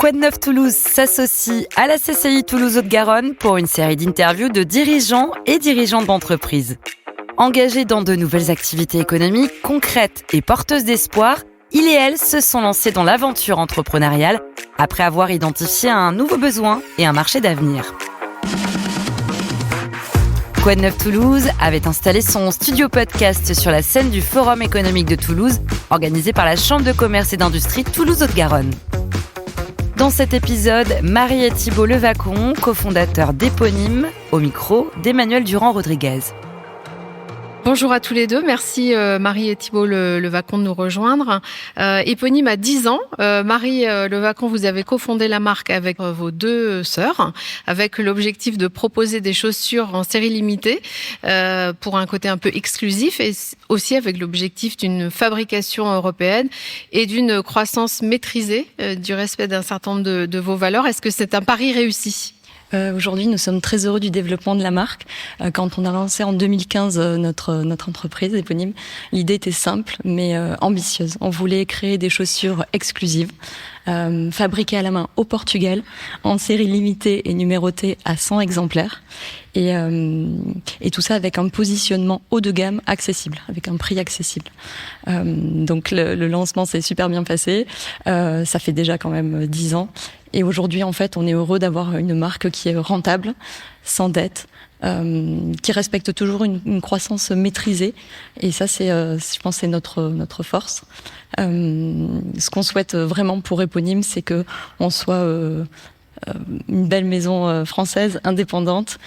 Quoi de neuf Toulouse s'associe à la CCI Toulouse-Haute-Garonne pour une série d'interviews de dirigeants et dirigeantes d'entreprises. Engagés dans de nouvelles activités économiques concrètes et porteuses d'espoir, ils et elles se sont lancés dans l'aventure entrepreneuriale après avoir identifié un nouveau besoin et un marché d'avenir. Quoi de neuf Toulouse avait installé son studio podcast sur la scène du Forum économique de Toulouse, organisé par la Chambre de commerce et d'industrie Toulouse-Haute-Garonne. Dans cet épisode, Marie et Thibault Levacon, cofondateurs d'Éponyme, au micro d'Emmanuel Durand-Rodriguez. Bonjour à tous les deux, merci Marie et Thibault Levacon de nous rejoindre. Éponyme a 10 ans. Marie Levacon, vous avez cofondé la marque avec vos deux sœurs, avec l'objectif de proposer des chaussures en série limitée pour un côté un peu exclusif et aussi avec l'objectif d'une fabrication européenne et d'une croissance maîtrisée du respect d'un certain nombre de vos valeurs. Est-ce que c'est un pari réussi ? Aujourd'hui, nous sommes très heureux du développement de la marque. Quand on a lancé en 2015 notre entreprise Éponyme, l'idée était simple mais ambitieuse. On voulait créer des chaussures exclusives, fabriquées à la main au Portugal, en série limitée et numérotée à 100 exemplaires. Et tout ça avec un positionnement haut de gamme accessible, avec un prix accessible. Donc le lancement s'est super bien passé. Ça fait déjà quand même 10 ans. Et aujourd'hui, en fait, on est heureux d'avoir une marque qui est rentable, sans dette, qui respecte toujours une croissance maîtrisée. Et ça, je pense, c'est notre force. Ce qu'on souhaite vraiment pour Éponyme, c'est que on soit une belle maison française indépendante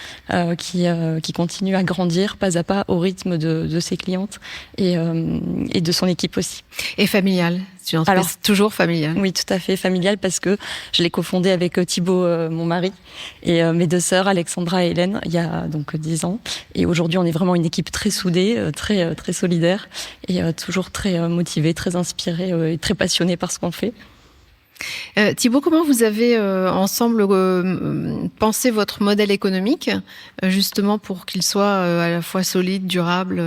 qui continue à grandir pas à pas au rythme de ses clientes et de son équipe aussi. Et familiale. Alors, toujours familiale. Oui, tout à fait familiale parce que je l'ai cofondée avec Thibault, mon mari, et mes deux sœurs, Alexandra et Hélène, il y a donc 10 ans. Et aujourd'hui, on est vraiment une équipe très soudée, très solidaire et toujours très motivée, très inspirée et très passionnée par ce qu'on fait. Thibault, comment vous avez ensemble pensé votre modèle économique, justement pour qu'il soit à la fois solide, durable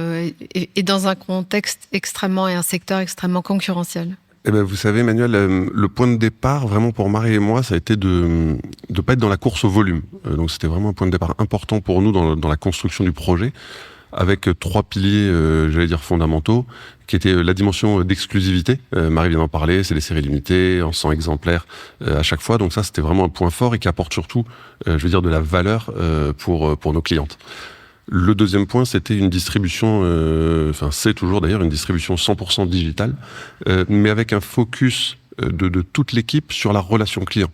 et dans un contexte extrêmement et un secteur extrêmement concurrentiel ? Eh ben, vous savez, Emmanuel, le point de départ, vraiment pour Marie et moi, ça a été de pas être dans la course au volume. Donc c'était vraiment un point de départ important pour nous dans la construction du projet, avec 3 piliers, j'allais dire fondamentaux, qui étaient la dimension d'exclusivité. Marie vient d'en parler, c'est des séries limitées, en 100 exemplaires à chaque fois. Donc ça, c'était vraiment un point fort et qui apporte surtout, de la valeur pour nos clientes. Le deuxième point, c'était une distribution, c'est toujours d'ailleurs une distribution 100% digitale, mais avec un focus de toute l'équipe sur la relation client.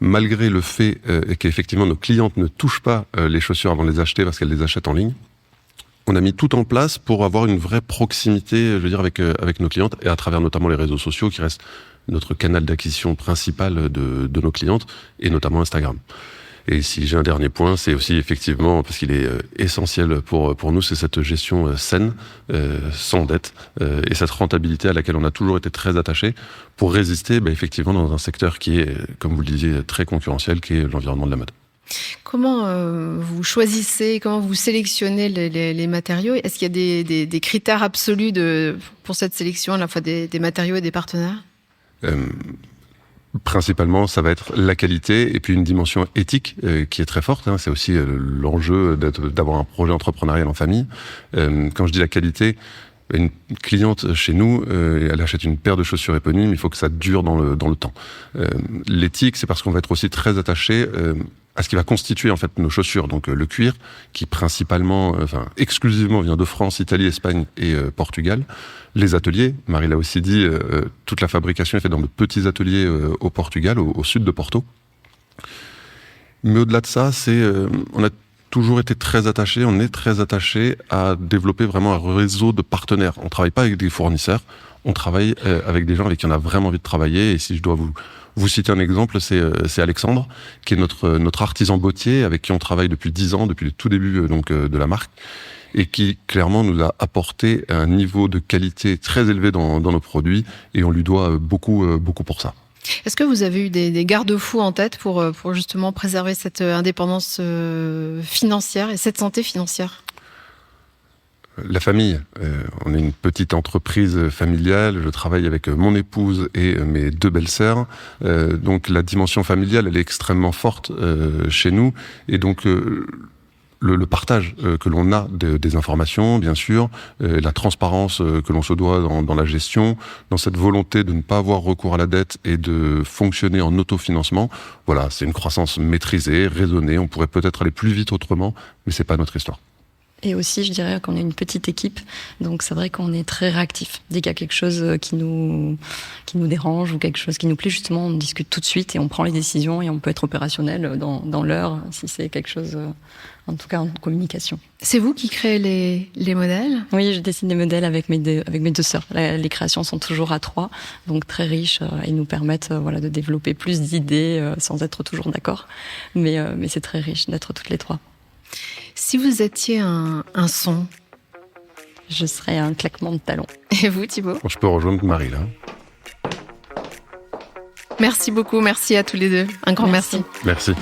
Malgré le fait qu'effectivement nos clientes ne touchent pas les chaussures avant de les acheter parce qu'elles les achètent en ligne, on a mis tout en place pour avoir une vraie proximité, avec nos clientes et à travers notamment les réseaux sociaux qui restent notre canal d'acquisition principal de nos clientes et notamment Instagram. Et si j'ai un dernier point, c'est aussi effectivement, parce qu'il est essentiel pour nous, c'est cette gestion saine, sans dette, et cette rentabilité à laquelle on a toujours été très attachés pour résister effectivement dans un secteur qui est, comme vous le disiez, très concurrentiel, qui est l'environnement de la mode. Comment vous choisissez, comment vous sélectionnez les matériaux ? Est-ce qu'il y a des critères absolus pour cette sélection, à la fois des matériaux et des partenaires ? Principalement, ça va être la qualité et puis une dimension éthique qui est très forte. C'est aussi l'enjeu d'avoir un projet entrepreneurial en famille. Quand je dis la qualité, une cliente chez nous, elle achète une paire de chaussures Éponyme, il faut que ça dure dans le temps. L'éthique, c'est parce qu'on va être aussi très attaché à ce qui va constituer en fait nos chaussures. Donc le cuir, qui principalement, exclusivement vient de France, Italie, Espagne et Portugal. Les ateliers, Marie l'a aussi dit, toute la fabrication est faite dans de petits ateliers au Portugal, au sud de Porto. Mais au-delà de ça, on a toujours été très attachés, on est très attachés à développer vraiment un réseau de partenaires. On travaille pas avec des fournisseurs, on travaille avec des gens avec qui on a vraiment envie de travailler. Et si je dois vous citer un exemple, c'est Alexandre, qui est notre artisan bottier, avec qui on travaille depuis 10 ans, depuis le tout début de la marque, et qui clairement nous a apporté un niveau de qualité très élevé dans nos produits, et on lui doit beaucoup pour ça. Est-ce que vous avez eu des garde-fous en tête pour justement préserver cette indépendance financière et cette santé financière ? La famille. On est une petite entreprise familiale. Je travaille avec mon épouse et mes 2 belles-sœurs. Donc la dimension familiale, elle est extrêmement forte chez nous. Et donc le partage que l'on a des informations, bien sûr, la transparence que l'on se doit dans la gestion, dans cette volonté de ne pas avoir recours à la dette et de fonctionner en autofinancement. Voilà, c'est une croissance maîtrisée, raisonnée. On pourrait peut-être aller plus vite autrement, mais c'est pas notre histoire. Et aussi, je dirais qu'on est une petite équipe, donc c'est vrai qu'on est très réactif. Dès qu'il y a quelque chose qui nous dérange ou quelque chose qui nous plaît, justement, on discute tout de suite et on prend les décisions et on peut être opérationnel dans l'heure si c'est quelque chose, en tout cas en communication. C'est vous qui créez les modèles ? Oui, je dessine des modèles avec mes deux sœurs. Les créations sont toujours à 3, donc très riches et nous permettent de développer plus d'idées sans être toujours d'accord. Mais c'est très riche d'être toutes les 3. Si vous étiez un son, je serais un claquement de talons. Et vous, Thibaut ? Je peux rejoindre Marie, là. Merci beaucoup, merci à tous les deux. Un grand merci. Merci.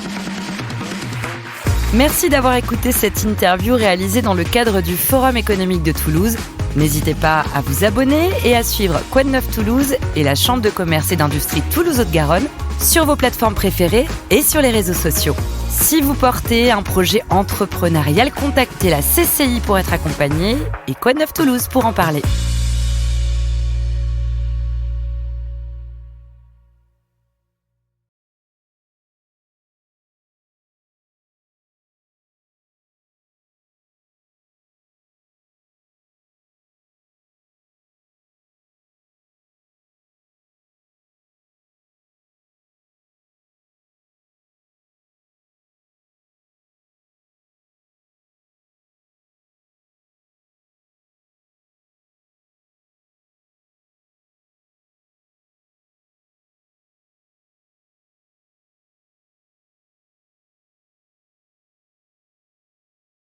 Merci d'avoir écouté cette interview réalisée dans le cadre du Forum économique de Toulouse. N'hésitez pas à vous abonner et à suivre Quoi de neuf Toulouse et la Chambre de commerce et d'industrie Toulouse-Haute-Garonne sur vos plateformes préférées et sur les réseaux sociaux. Si vous portez un projet entrepreneurial, contactez la CCI pour être accompagné et Quoi de neuf Toulouse pour en parler.